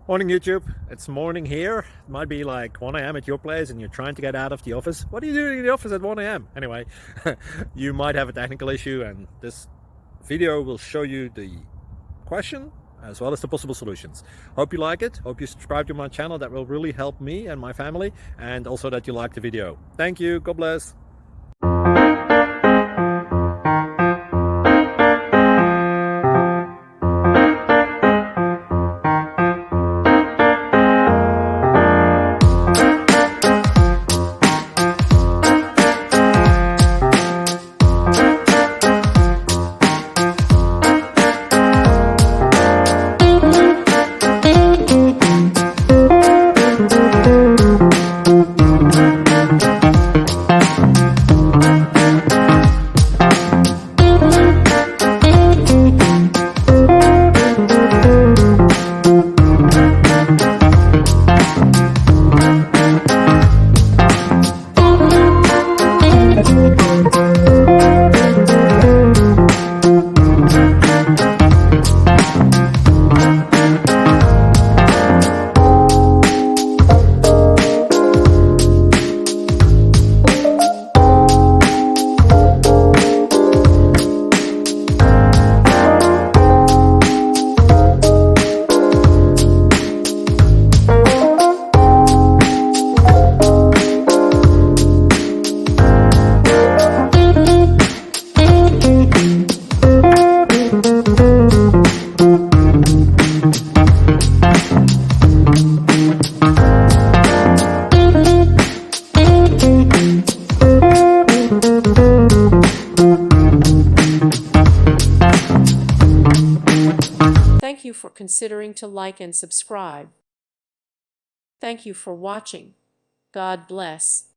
Morning YouTube, it's morning here. It might be like 1 a.m. at your place and you're trying to get out of the office. What are you doing in the office at 1 a.m? Anyway, you might have a technical issue and this video will show you the question as well as the possible solutions. Hope you like it, hope you subscribe to my channel. That will really help me and my family, and also that you like the video. Thank you, God bless. Thank you for considering to like and subscribe. Thank you for watching. God bless.